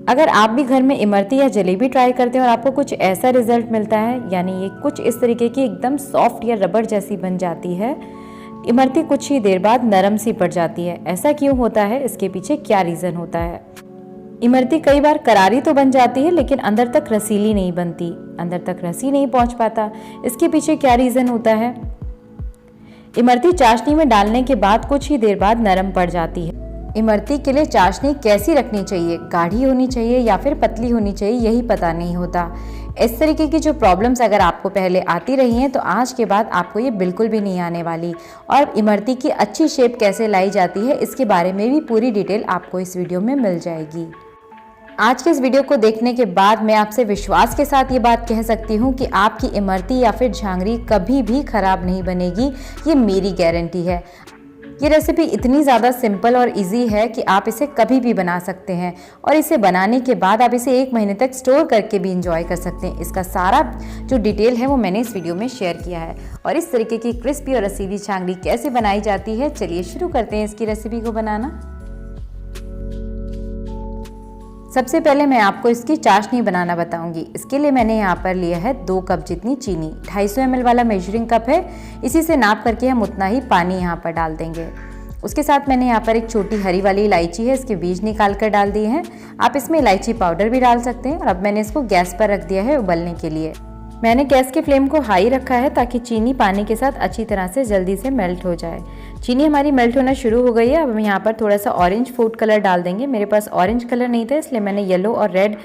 अगर आप भी घर में इमरती या जलेबी ट्राई करते हैं और आपको कुछ ऐसा रिजल्ट मिलता है, यानी ये कुछ इस तरीके की एकदम सॉफ्ट या रबड़ जैसी बन जाती है, इमरती कुछ ही देर बाद नरम सी पड़ जाती है, ऐसा क्यों होता है? इसके पीछे क्या रीज़न होता है? इमरती कई बार करारी तो बन जाती है लेकिन अंदर तक रसीली नहीं बनती, अंदर तक रसी नहीं पहुंच पाता। इसके पीछे क्या रीज़न होता है? इमरती चाशनी में डालने के बाद कुछ ही देर बाद नरम पड़ जाती है। इमरती के लिए चाशनी कैसी रखनी चाहिए, गाढ़ी होनी चाहिए या फिर पतली होनी चाहिए, यही पता नहीं होता। इस तरीके की जो प्रॉब्लम्स अगर आपको पहले आती रही हैं तो आज के बाद आपको ये बिल्कुल भी नहीं आने वाली। और इमरती की अच्छी शेप कैसे लाई जाती है इसके बारे में भी पूरी डिटेल आपको इस वीडियो में मिल जाएगी। आज के इस वीडियो को देखने के बाद मैं आपसे विश्वास के साथ ये बात कह सकती हूँ कि आपकी इमरती या फिर झांगरी कभी भी खराब नहीं बनेगी, ये मेरी गारंटी है। ये रेसिपी इतनी ज़्यादा सिंपल और इजी है कि आप इसे कभी भी बना सकते हैं और इसे बनाने के बाद आप इसे 1 महीने तक स्टोर करके भी इंजॉय कर सकते हैं। इसका सारा जो डिटेल है वो मैंने इस वीडियो में शेयर किया है। और इस तरीके की क्रिस्पी और रसीली झांगरी कैसे बनाई जाती है, चलिए शुरू करते हैं इसकी रेसिपी को बनाना। सबसे पहले मैं आपको इसकी चाशनी बनाना बताऊंगी। इसके लिए मैंने यहाँ पर लिया है 2 कप जितनी चीनी, 250 ml वाला मेजरिंग कप है, इसी से नाप करके हम उतना ही पानी यहाँ पर डाल देंगे। उसके साथ मैंने यहाँ पर एक छोटी हरी वाली इलायची है, इसके बीज निकाल कर डाल दिए हैं। आप इसमें इलायची पाउडर भी डाल सकते हैं। और अब मैंने इसको गैस पर रख दिया है उबलने के लिए। मैंने गैस के फ्लेम को हाई रखा है ताकि चीनी पानी के साथ अच्छी तरह से जल्दी से मेल्ट हो जाए। चीनी हमारी मेल्ट होना शुरू हो गई है। अब हम यहाँ पर थोड़ा सा ऑरेंज फूड कलर डाल देंगे। मेरे पास ऑरेंज कलर नहीं था इसलिए मैंने येलो और रेड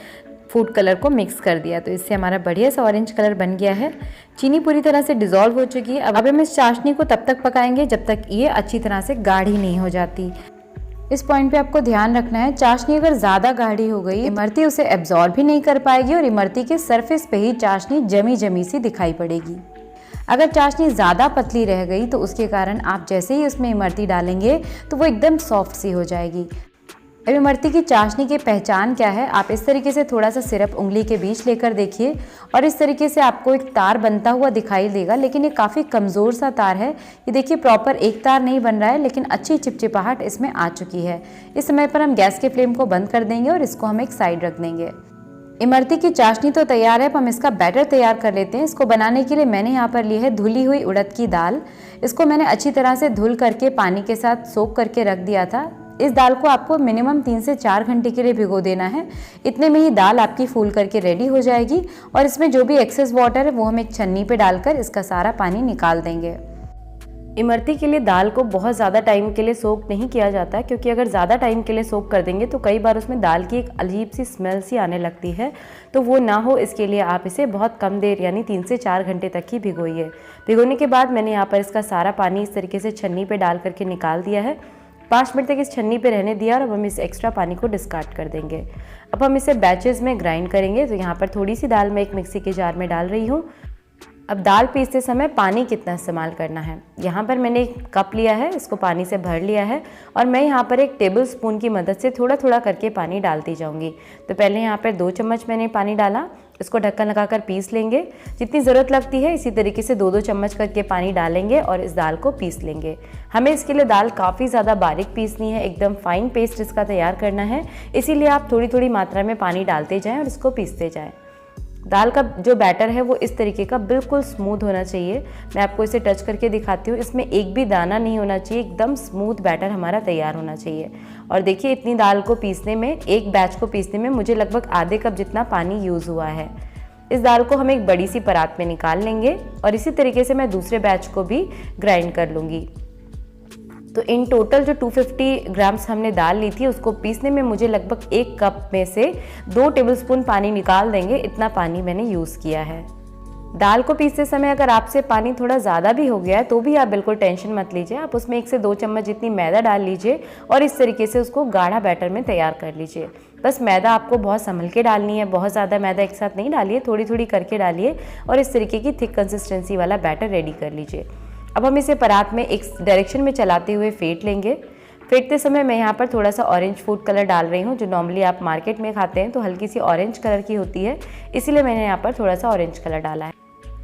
फूड कलर को मिक्स कर दिया, तो इससे हमारा बढ़िया सा ऑरेंज कलर बन गया है। चीनी पूरी तरह से डिज़ोल्व हो चुकी है। अब हम इस चाशनी को तब तक पकाएंगे जब तक ये अच्छी तरह से गाढ़ी नहीं हो जाती। इस पॉइंट पे आपको ध्यान रखना है, चाशनी अगर ज़्यादा गाढ़ी हो गई इमरती उसे एब्जॉर्ब भी नहीं कर पाएगी और इमरती के सरफेस पे ही चाशनी जमी जमी सी दिखाई पड़ेगी। अगर चाशनी ज़्यादा पतली रह गई तो उसके कारण आप जैसे ही उसमें इमरती डालेंगे तो वो एकदम सॉफ्ट सी हो जाएगी। अब इमरती की चाशनी की पहचान क्या है, आप इस तरीके से थोड़ा सा सिरप उंगली के बीच लेकर देखिए और इस तरीके से आपको एक तार बनता हुआ दिखाई देगा, लेकिन ये काफ़ी कमज़ोर सा तार है। ये देखिए प्रॉपर एक तार नहीं बन रहा है, लेकिन अच्छी चिपचिपाहट इसमें आ चुकी है। इस समय पर हम गैस के फ्लेम को बंद कर देंगे और इसको हम एक साइड रख देंगे। इमरती की चाशनी तो तैयार है, अब हम इसका बैटर तैयार कर लेते हैं। इसको बनाने के लिए मैंने यहाँ पर ली है धुली हुई उड़द की दाल। इसको मैंने अच्छी तरह से धुल करके पानी के साथ सोक करके रख दिया था। इस दाल को आपको मिनिमम 3 से 4 घंटे के लिए भिगो देना है। इतने में ही दाल आपकी फूल करके रेडी हो जाएगी और इसमें जो भी एक्सेस वाटर है वो हम एक छन्नी पे डालकर इसका सारा पानी निकाल देंगे। इमरती के लिए दाल को बहुत ज़्यादा टाइम के लिए सोक नहीं किया जाता, क्योंकि अगर ज़्यादा टाइम के लिए सोक कर देंगे तो कई बार उसमें दाल की एक अजीब सी स्मेल सी आने लगती है, तो वो ना हो इसके लिए आप इसे बहुत कम देर यानी 3 से 4 घंटे तक ही भिगोइए। भिगोने के बाद मैंने यहाँ पर इसका सारा पानी इस तरीके से छन्नी पे डाल करके निकाल दिया है। 5 मिनट तक इस छन्नी पे रहने दिया और अब हम इस एक्स्ट्रा पानी को डिस्कार्ड कर देंगे। अब हम इसे बैचेस में ग्राइंड करेंगे। तो यहाँ पर थोड़ी सी दाल मैं एक मिक्सी के जार में डाल रही हूँ। अब दाल पीसते समय पानी कितना इस्तेमाल करना है, यहाँ पर मैंने एक कप लिया है, इसको पानी से भर लिया है और मैं यहाँ पर एक टेबल स्पून की मदद से थोड़ा थोड़ा करके पानी डालती जाऊँगी। तो पहले यहाँ पर 2 चम्मच मैंने पानी डाला, इसको ढक्कन लगाकर पीस लेंगे। जितनी ज़रूरत लगती है इसी तरीके से 2-2 चम्मच करके पानी डालेंगे और इस दाल को पीस लेंगे। हमें इसके लिए दाल काफ़ी ज़्यादा बारीक पीसनी है, एकदम फाइन पेस्ट इसका तैयार करना है, इसीलिए आप थोड़ी थोड़ी मात्रा में पानी डालते जाएँ और इसको पीसते जाएँ। दाल का जो बैटर है वो इस तरीके का बिल्कुल स्मूथ होना चाहिए। मैं आपको इसे टच करके दिखाती हूँ, इसमें एक भी दाना नहीं होना चाहिए, एकदम स्मूथ बैटर हमारा तैयार होना चाहिए। और देखिए इतनी दाल को पीसने में, एक बैच को पीसने में मुझे लगभग आधे कप जितना पानी यूज़ हुआ है। इस दाल को हम एक बड़ी सी परात में निकाल लेंगे और इसी तरीके से मैं दूसरे बैच को भी ग्राइंड कर लूँगी। तो इन टोटल जो 250 ग्राम्स हमने दाल ली थी उसको पीसने में मुझे लगभग 1 कप में से 2 टेबलस्पून पानी निकाल देंगे, इतना पानी मैंने यूज़ किया है। दाल को पीसते समय अगर आपसे पानी थोड़ा ज़्यादा भी हो गया है तो भी आप बिल्कुल टेंशन मत लीजिए, आप उसमें 1 से 2 चम्मच जितनी मैदा डाल लीजिए और इस तरीके से उसको गाढ़ा बैटर में तैयार कर लीजिए। बस मैदा आपको बहुत संभल के डालनी है, बहुत ज़्यादा मैदा एक साथ नहीं डालिए, थोड़ी थोड़ी करके डालिए और इस तरीके की थिक कंसिस्टेंसी वाला बैटर रेडी कर लीजिए। अब हम इसे परात में एक डायरेक्शन में चलाते हुए फेंट लेंगे। फेंटते समय मैं यहाँ पर थोड़ा सा ऑरेंज फूड कलर डाल रही हूँ, जो नॉर्मली आप मार्केट में खाते हैं तो हल्की सी ऑरेंज कलर की होती है, इसीलिए मैंने यहाँ पर थोड़ा सा ऑरेंज कलर डाला है।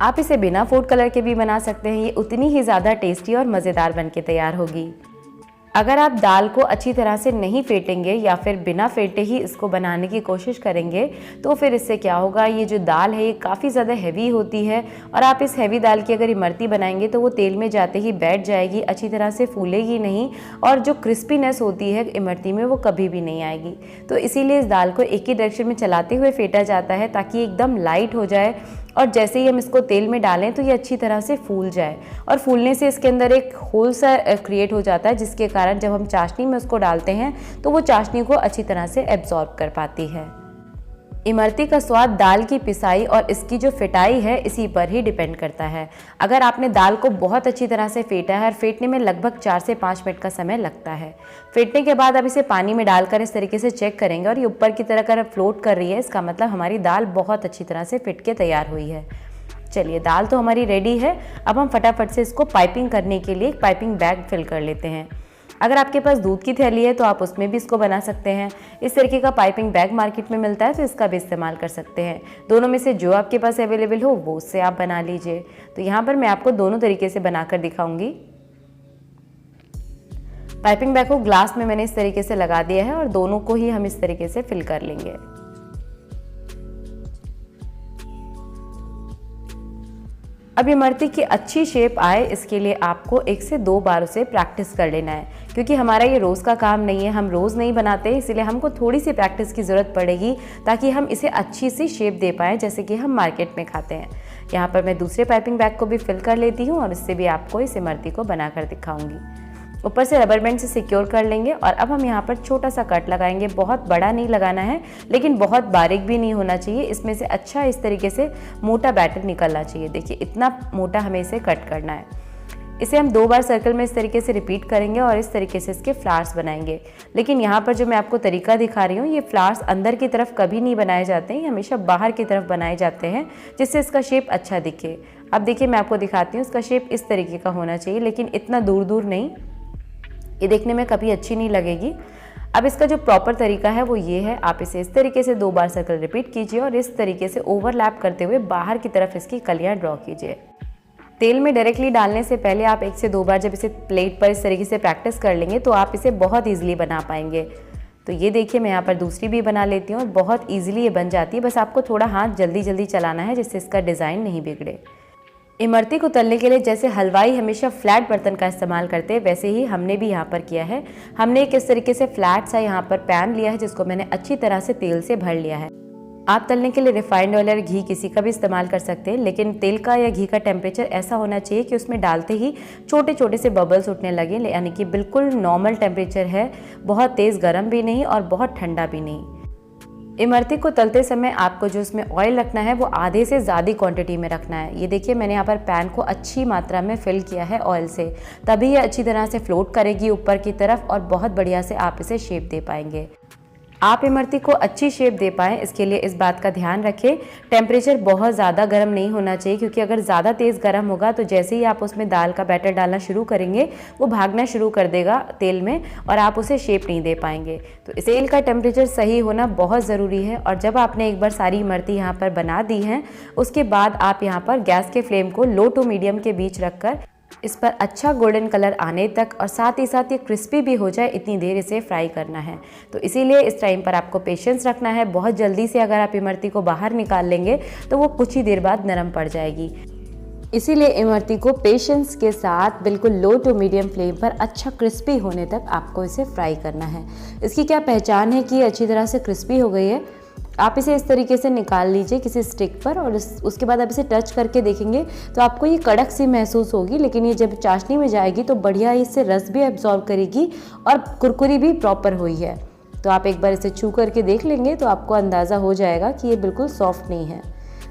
आप इसे बिना फूड कलर के भी बना सकते हैं, ये उतनी ही ज़्यादा टेस्टी और मज़ेदार बन के तैयार होगी। अगर आप दाल को अच्छी तरह से नहीं फेंटेंगे या फिर बिना फेंटे ही इसको बनाने की कोशिश करेंगे तो फिर इससे क्या होगा, ये जो दाल है ये काफ़ी ज़्यादा हैवी होती है और आप इस हैवी दाल की अगर इमरती बनाएंगे तो वो तेल में जाते ही बैठ जाएगी, अच्छी तरह से फूलेगी नहीं और जो क्रिस्पीनेस होती है इमरती में वो कभी भी नहीं आएगी। तो इसीलिए इस दाल को एक ही डायरेक्शन में चलाते हुए फेंटा जाता है ताकि एकदम लाइट हो जाए और जैसे ही हम इसको तेल में डालें तो ये अच्छी तरह से फूल जाए और फूलने से इसके अंदर एक होल सा क्रिएट हो जाता है, जिसके कारण जब हम चाशनी में उसको डालते हैं तो वो चाशनी को अच्छी तरह से एब्जॉर्ब कर पाती है। इमरती का स्वाद दाल की पिसाई और इसकी जो फिटाई है इसी पर ही डिपेंड करता है। अगर आपने दाल को बहुत अच्छी तरह से फेंटा है और फेंटने में लगभग 4 से 5 मिनट का समय लगता है। फेंटने के बाद अब इसे पानी में डालकर इस तरीके से चेक करेंगे और ये ऊपर की तरह अगर फ्लोट कर रही है इसका मतलब हमारी दाल बहुत अच्छी तरह से फिट के तैयार हुई है। चलिए, दाल तो हमारी रेडी है। अब हम फटाफट से इसको पाइपिंग करने के लिए एक पाइपिंग बैग फिल कर लेते हैं। अगर आपके पास दूध की थैली है तो आप उसमें भी इसको बना सकते हैं। इस तरीके का पाइपिंग बैग मार्केट में मिलता है तो इसका भी इस्तेमाल कर सकते हैं। दोनों में से जो आपके पास अवेलेबल हो वो उससे आप बना लीजिए। तो यहाँ पर मैं आपको दोनों तरीके से बनाकर दिखाऊंगी। पाइपिंग बैग को ग्लास में मैंने इस तरीके से लगा दिया है और दोनों को ही हम इस तरीके से फिल कर लेंगे। अब इमरती की अच्छी शेप आए इसके लिए आपको 1 से 2 बार उसे प्रैक्टिस कर लेना है, क्योंकि हमारा ये रोज़ का काम नहीं है, हम रोज़ नहीं बनाते, इसीलिए हमको थोड़ी सी प्रैक्टिस की ज़रूरत पड़ेगी ताकि हम इसे अच्छी सी शेप दे पाएँ जैसे कि हम मार्केट में खाते हैं। यहाँ पर मैं दूसरे पाइपिंग बैग को भी फिल कर लेती हूँ और इससे भी आपको इस इमरती को बनाकर दिखाऊंगी। ऊपर से रबर बैंड से सिक्योर कर लेंगे और अब हम यहाँ पर छोटा सा कट लगाएंगे। बहुत बड़ा नहीं लगाना है लेकिन बहुत बारीक भी नहीं होना चाहिए। इसमें से अच्छा इस तरीके से मोटा बैटर निकलना चाहिए। देखिए, इतना मोटा हमें इसे कट करना है। इसे हम 2 बार सर्कल में इस तरीके से रिपीट करेंगे और इस तरीके से इसके फ्लावर्स बनाएंगे। लेकिन यहाँ पर जो मैं आपको तरीका दिखा रही हूँ, ये फ्लावर्स अंदर की तरफ कभी नहीं बनाए जाते हैं, हमेशा बाहर की तरफ बनाए जाते हैं जिससे इसका शेप अच्छा दिखे। अब देखिए, मैं आपको दिखाती हूँ, इसका शेप इस तरीके का होना चाहिए लेकिन इतना दूर दूर नहीं, ये देखने में कभी अच्छी नहीं लगेगी। अब इसका जो प्रॉपर तरीका है वो ये है, आप इसे इस तरीके से 2 बार सर्कल रिपीट कीजिए और इस तरीके से ओवरलैप करते हुए बाहर की तरफ इसकी कलियां ड्रॉ कीजिए। तेल में डायरेक्टली डालने से पहले आप 1 से 2 बार जब इसे प्लेट पर इस तरीके से प्रैक्टिस कर लेंगे तो आप इसे बहुत ईजिली बना पाएंगे। तो ये देखिए, मैं यहाँ पर दूसरी भी बना लेती हूँ और बहुत ईजिली ये बन जाती है। बस आपको थोड़ा हाथ जल्दी जल्दी चलाना है जिससे इसका डिज़ाइन नहीं बिगड़े। इमरती को तलने के लिए जैसे हलवाई हमेशा फ्लैट बर्तन का इस्तेमाल करते हैं, वैसे ही हमने भी यहाँ पर किया है। हमने एक इस तरीके से फ्लैट सा यहाँ पर पैन लिया है जिसको मैंने अच्छी तरह से तेल से भर लिया है। आप तलने के लिए रिफाइंड ऑयल या घी किसी का भी इस्तेमाल कर सकते हैं, लेकिन तेल का या घी का टेम्परेचर ऐसा होना चाहिए कि उसमें डालते ही छोटे छोटे से बबल्स उठने लगे, यानी कि बिल्कुल नॉर्मल टेम्परेचर है, बहुत तेज़ गर्म भी नहीं और बहुत ठंडा भी नहीं। इमरती को तलते समय आपको जो इसमें ऑयल रखना है वो आधे से ज़्यादा क्वांटिटी में रखना है। ये देखिए, मैंने यहाँ पर पैन को अच्छी मात्रा में फिल किया है ऑयल से, तभी ये अच्छी तरह से फ्लोट करेगी ऊपर की तरफ और बहुत बढ़िया से आप इसे शेप दे पाएंगे। आप इमरती को अच्छी शेप दे पाएँ इसके लिए इस बात का ध्यान रखें, टेम्परेचर बहुत ज़्यादा गर्म नहीं होना चाहिए, क्योंकि अगर ज़्यादा तेज़ गर्म होगा तो जैसे ही आप उसमें दाल का बैटर डालना शुरू करेंगे वो भागना शुरू कर देगा तेल में और आप उसे शेप नहीं दे पाएंगे। तो इस तेल का टेम्परेचर सही होना बहुत ज़रूरी है। और जब आपने एक बार सारी इमरती यहाँ पर बना दी हैं, उसके बाद आप यहाँ पर गैस के फ्लेम को लो टू मीडियम के बीच रखकर इस पर अच्छा गोल्डन कलर आने तक और साथ ही साथ ये क्रिस्पी भी हो जाए इतनी देर इसे फ्राई करना है। तो इसीलिए इस टाइम पर आपको पेशेंस रखना है। बहुत जल्दी से अगर आप इमरती को बाहर निकाल लेंगे तो वो कुछ ही देर बाद नरम पड़ जाएगी। इसीलिए इमरती को पेशेंस के साथ बिल्कुल लो टू मीडियम फ्लेम पर अच्छा क्रिस्पी होने तक आपको इसे फ्राई करना है। इसकी क्या पहचान है कि अच्छी तरह से क्रिस्पी हो गई है? आप इसे इस तरीके से निकाल लीजिए किसी स्टिक पर और उसके बाद आप इसे टच करके देखेंगे तो आपको ये कड़क सी महसूस होगी, लेकिन ये जब चाशनी में जाएगी तो बढ़िया इससे रस भी एब्जॉर्ब करेगी और कुरकुरी भी प्रॉपर हुई है। तो आप एक बार इसे छू करके देख लेंगे तो आपको अंदाज़ा हो जाएगा कि ये बिल्कुल सॉफ्ट नहीं है।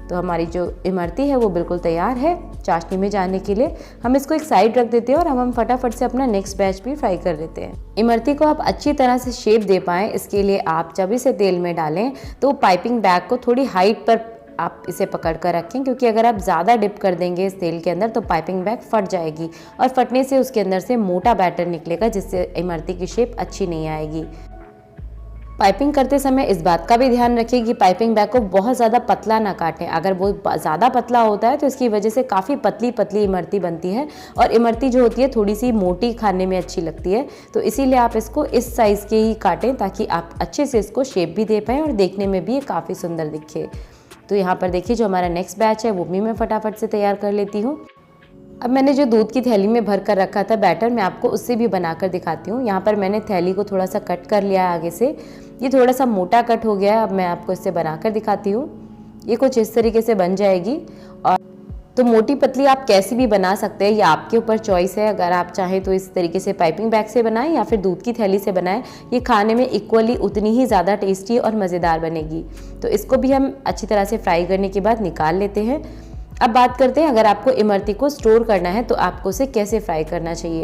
तो हमारी जो इमरती है वो बिल्कुल तैयार है चाशनी में जाने के लिए। हम इसको एक साइड रख देते हैं और हम फटाफट से अपना नेक्स्ट बैच भी फ्राई कर देते हैं। इमरती को आप अच्छी तरह से शेप दे पाएँ इसके लिए आप जब इसे तेल में डालें तो पाइपिंग बैग को थोड़ी हाइट पर आप इसे पकड़ कर रखें, क्योंकि अगर आप ज़्यादा डिप कर देंगे इस तेल के अंदर तो पाइपिंग बैग फट जाएगी और फटने से उसके अंदर से मोटा बैटर निकलेगा जिससे इमरती की शेप अच्छी नहीं आएगी। पाइपिंग करते समय इस बात का भी ध्यान रखिए कि पाइपिंग बैग को बहुत ज़्यादा पतला ना काटें। अगर वो ज़्यादा पतला होता है तो इसकी वजह से काफ़ी पतली पतली इमरती बनती है, और इमरती जो होती है थोड़ी सी मोटी खाने में अच्छी लगती है। तो इसीलिए आप इसको इस साइज़ के ही काटें ताकि आप अच्छे से इसको शेप भी दे पाएँ और देखने में भी ये काफ़ी सुंदर दिखे। तो यहाँ पर देखिए जो हमारा नेक्स्ट बैच है वो भी मैं फटाफट से तैयार कर लेती हूँ। अब मैंने जो दूध की थैली में भर कर रखा था बैटर, मैं आपको उससे भी बनाकर दिखाती हूँ। यहाँ पर मैंने थैली को थोड़ा सा कट कर लिया है आगे से, ये थोड़ा सा मोटा कट हो गया है। अब मैं आपको इससे बनाकर दिखाती हूँ। ये कुछ इस तरीके से बन जाएगी। और तो मोटी पतली आप कैसी भी बना सकते हैं, ये आपके ऊपर चॉइस है। अगर आप चाहें तो इस तरीके से पाइपिंग बैग से बनाएं या फिर दूध की थैली से बनाएं, ये खाने में इक्वली उतनी ही ज़्यादा टेस्टी और मज़ेदार बनेगी। तो इसको भी हम अच्छी तरह से फ्राई करने के बाद निकाल लेते हैं। अब बात करते हैं, अगर आपको इमरती को स्टोर करना है तो आपको उसे कैसे फ्राई करना चाहिए।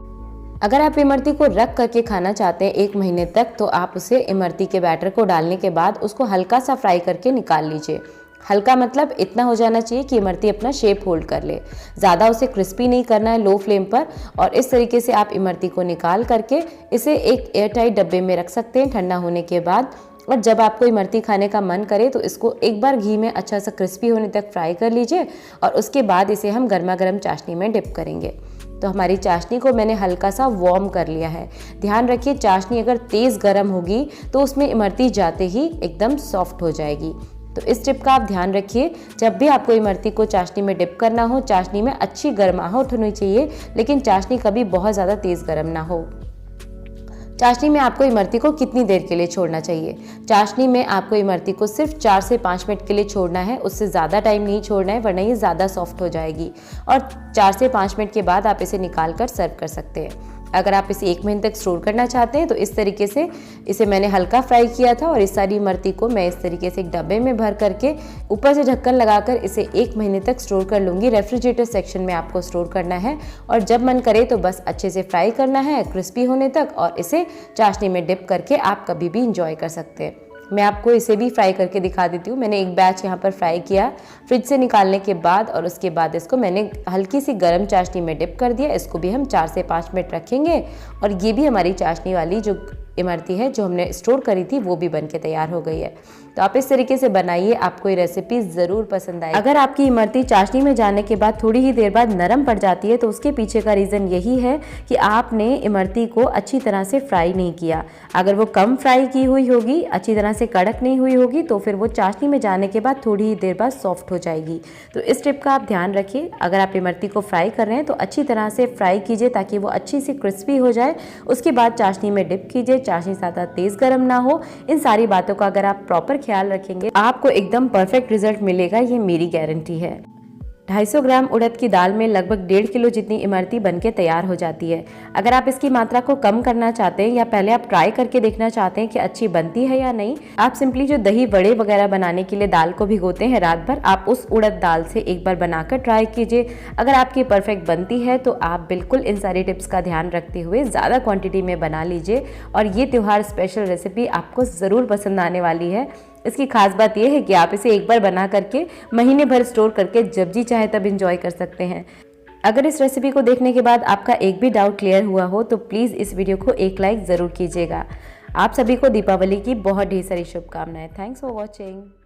अगर आप इमरती को रख करके खाना चाहते हैं 1 महीने तक, तो आप उसे इमरती के बैटर को डालने के बाद उसको हल्का सा फ्राई करके निकाल लीजिए। हल्का मतलब इतना हो जाना चाहिए कि इमरती अपना शेप होल्ड कर ले। ज़्यादा उसे क्रिस्पी नहीं करना है, लो फ्लेम पर। और इस तरीके से आप इमरती को निकाल करके इसे एक एयरटाइट डब्बे में रख सकते हैं ठंडा होने के बाद। और जब आपको इमरती खाने का मन करे तो इसको एक बार घी में अच्छा सा क्रिस्पी होने तक फ्राई कर लीजिए, और उसके बाद इसे हम गर्मा गर्म चाशनी में डिप करेंगे। तो हमारी चाशनी को मैंने हल्का सा वार्म कर लिया है। ध्यान रखिए चाशनी अगर तेज़ गर्म होगी तो उसमें इमरती जाते ही एकदम सॉफ्ट हो जाएगी। तो इस टिप का आप ध्यान रखिए। जब भी आपको इमरती को चाशनी में डिप करना हो, चाशनी में अच्छी गर्माहट होनी चाहिए, लेकिन चाशनी कभी बहुत ज़्यादा तेज़ गर्म ना हो। चाशनी में आपको इमरती को कितनी देर के लिए छोड़ना चाहिए? चाशनी में आपको इमरती को सिर्फ 4 से 5 मिनट के लिए छोड़ना है, उससे ज़्यादा टाइम नहीं छोड़ना है, वरना ये ज़्यादा सॉफ्ट हो जाएगी। और 4 से 5 मिनट के बाद आप इसे निकाल कर सर्व कर सकते हैं। अगर आप इसे 1 महीने तक स्टोर करना चाहते हैं तो इस तरीके से इसे मैंने हल्का फ्राई किया था, और इस सारी इमरती को मैं इस तरीके से एक डब्बे में भर करके ऊपर से ढक्कन लगाकर इसे 1 महीने तक स्टोर कर लूँगी। रेफ्रिजरेटर सेक्शन में आपको स्टोर करना है, और जब मन करे तो बस अच्छे से फ्राई करना है क्रिस्पी होने तक, और इसे चाशनी में डिप करके आप कभी भी इंजॉय कर सकते हैं। मैं आपको इसे भी फ्राई करके दिखा देती हूँ। मैंने एक बैच यहाँ पर फ्राई किया फ्रिज से निकालने के बाद, और उसके बाद इसको मैंने हल्की सी गर्म चाशनी में डिप कर दिया। इसको भी हम 4 से 5 मिनट रखेंगे, और ये भी हमारी चाशनी वाली जो इमरती है जो हमने स्टोर करी थी वो भी बनके तैयार हो गई है। तो आप इस तरीके से बनाइए, आपको ये रेसिपी ज़रूर पसंद आएगी। अगर आपकी इमरती चाशनी में जाने के बाद थोड़ी ही देर बाद नरम पड़ जाती है तो उसके पीछे का रीज़न यही है कि आपने इमरती को अच्छी तरह से फ्राई नहीं किया। अगर वो कम फ्राई की हुई होगी, अच्छी तरह से कड़क नहीं हुई होगी, तो फिर वो चाशनी में जाने के बाद थोड़ी ही देर बाद सॉफ्ट हो जाएगी। तो इस टिप का आप ध्यान रखिए। अगर आप इमरती को फ्राई कर रहे हैं तो अच्छी तरह से फ्राई कीजिए ताकि वो अच्छी सी क्रिस्पी हो जाए। उसके बाद चाशनी में डिप कीजिए, चाशनी ज़्यादा तेज़ गर्म ना हो। इन सारी बातों का अगर आप प्रॉपर ख्याल रखेंगे आपको एकदम परफेक्ट रिजल्ट मिलेगा, ये मेरी गारंटी है। 250 ग्राम उड़द की दाल में लगभग 1.5 किलो जितनी इमरती बनके तैयार हो जाती है। अगर आप इसकी मात्रा को कम करना चाहते हैं या पहले आप ट्राई करके देखना चाहते हैं कि अच्छी बनती है या नहीं, आप सिंपली जो दही बड़े वगैरह बनाने के लिए दाल को भिगोते हैं रात भर, आप उस उड़द दाल से एक बार बनाकर ट्राई कीजिए। अगर आपकी परफेक्ट बनती है तो आप बिल्कुल इन सारी टिप्स का ध्यान रखते हुए ज़्यादा क्वांटिटी में बना लीजिए, और ये त्यौहार स्पेशल रेसिपी आपको ज़रूर पसंद आने वाली है। इसकी खास बात यह है कि आप इसे एक बार बना करके महीने भर स्टोर करके जब जी चाहे तब इंजॉय कर सकते हैं। अगर इस रेसिपी को देखने के बाद आपका एक भी डाउट क्लियर हुआ हो तो प्लीज़ इस वीडियो को एक लाइक ज़रूर कीजिएगा। आप सभी को दीपावली की बहुत ढेर सारी शुभकामनाएं। Thanks for watching.